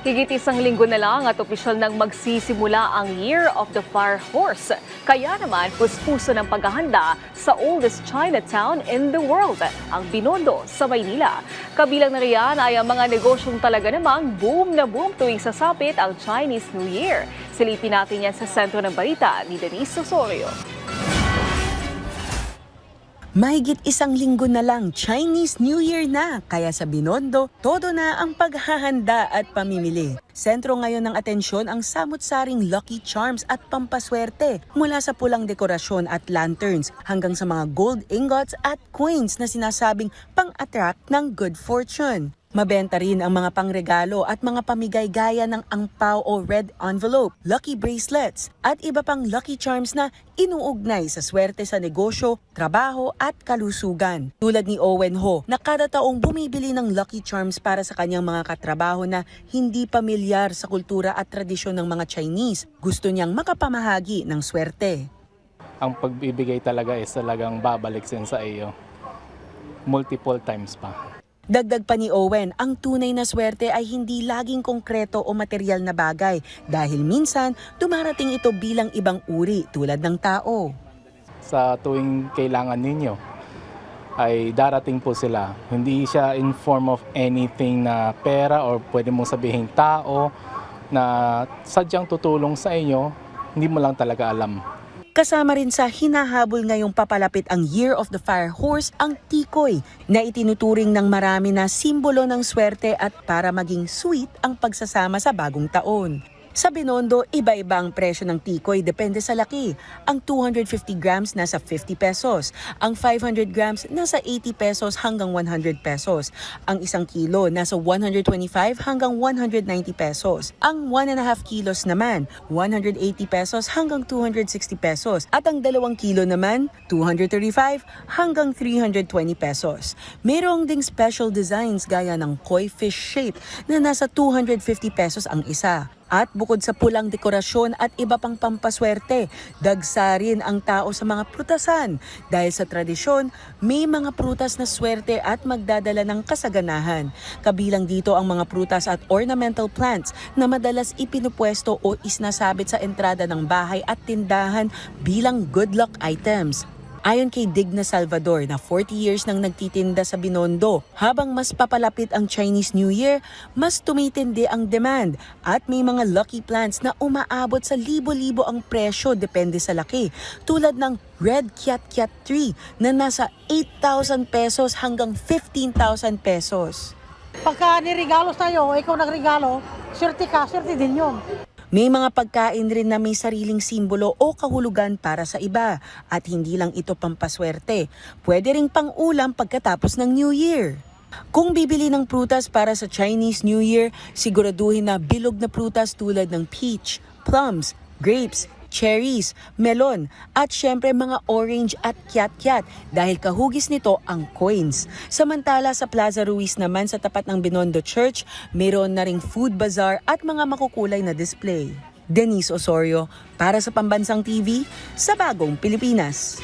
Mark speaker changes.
Speaker 1: Higit isang linggo na lang at opisyal nang magsisimula ang Year of the Fire Horse. Kaya naman, puspuso ng paghahanda sa oldest Chinatown in the world, ang Binondo sa Maynila. Kabilang na riyan ay ang mga negosyong talaga namang boom na boom tuwing sasapit ang Chinese New Year. Silipin natin yan sa sentro ng balita ni Denise Osorio.
Speaker 2: Mahigit isang linggo na lang, Chinese New Year na. Kaya sa Binondo, todo na ang paghahanda at pamimili. Sentro ngayon ng atensyon ang samut-saring Lucky Charms at pampaswerte. Mula sa pulang dekorasyon at lanterns hanggang sa mga gold ingots at coins na sinasabing pang-attract ng good fortune. Mabenta rin ang mga pangregalo at mga pamigay gaya ng angpao o red envelope, lucky bracelets, at iba pang lucky charms na inuugnay sa swerte sa negosyo, trabaho at kalusugan. Tulad ni Owen Ho, na kada taong bumibili ng lucky charms para sa kanyang mga katrabaho na hindi pamilyar sa kultura at tradisyon ng mga Chinese. Gusto niyang makapamahagi ng swerte.
Speaker 3: Ang pagbibigay talaga is talagang babalik sin sa iyo. Multiple times pa.
Speaker 2: Dagdag pa ni Owen, ang tunay na swerte ay hindi laging konkreto o material na bagay dahil minsan dumarating ito bilang ibang uri tulad ng tao.
Speaker 3: Sa tuwing kailangan ninyo ay darating po sila. Hindi siya in form of anything na pera or pwede mong sabihin tao na sadyang tutulong sa inyo, hindi mo lang talaga alam.
Speaker 2: Kasama rin sa hinahabol ngayong papalapit ang Year of the Fire Horse ang tikoy na itinuturing ng marami na simbolo ng swerte at para maging sweet ang pagsasama sa bagong taon. Sa Binondo, iba-iba ang presyo ng tikoy depende sa laki. Ang 250 grams nasa 50 pesos, ang 500 grams nasa 80 pesos hanggang 100 pesos, ang 1 kilo nasa 125 hanggang 190 pesos, ang 1.5 kilos naman 180 pesos hanggang 260 pesos at ang 2 kilo naman 235 hanggang 320 pesos. Mayroong ding special designs gaya ng koi fish shape na nasa 250 pesos ang isa. At bukod sa pulang dekorasyon at iba pang pampaswerte, dagsa rin ang tao sa mga prutasan. Dahil sa tradisyon, may mga prutas na swerte at magdadala ng kasaganahan. Kabilang dito ang mga prutas at ornamental plants na madalas ipinupwesto o isnasabit sa entrada ng bahay at tindahan bilang good luck items. Ayon kay Digna Salvador na 40 years nang nagtitinda sa Binondo, habang mas papalapit ang Chinese New Year, mas tumitindi ang demand at may mga lucky plants na umaabot sa libo-libo ang presyo depende sa laki. Tulad ng Red Kiat Kiat Tree na nasa 8,000 pesos hanggang 15,000 pesos.
Speaker 4: Pagka nirigalo sa'yo, ikaw nagregalo, swerte ka, swerte din yun.
Speaker 2: May mga pagkain rin na may sariling simbolo o kahulugan para sa iba at hindi lang ito pampaswerte. Pwede ring pang-ulam pagkatapos ng New Year. Kung bibili ng prutas para sa Chinese New Year, siguraduhin na bilog na prutas tulad ng peach, plums, grapes, cherries, melon at syempre mga orange at kiat-kiat dahil kahugis nito ang coins. Samantala sa Plaza Ruiz naman sa tapat ng Binondo Church, mayroon na ring food bazaar at mga makukulay na display. Denise Osorio para sa Pambansang TV sa Bagong Pilipinas.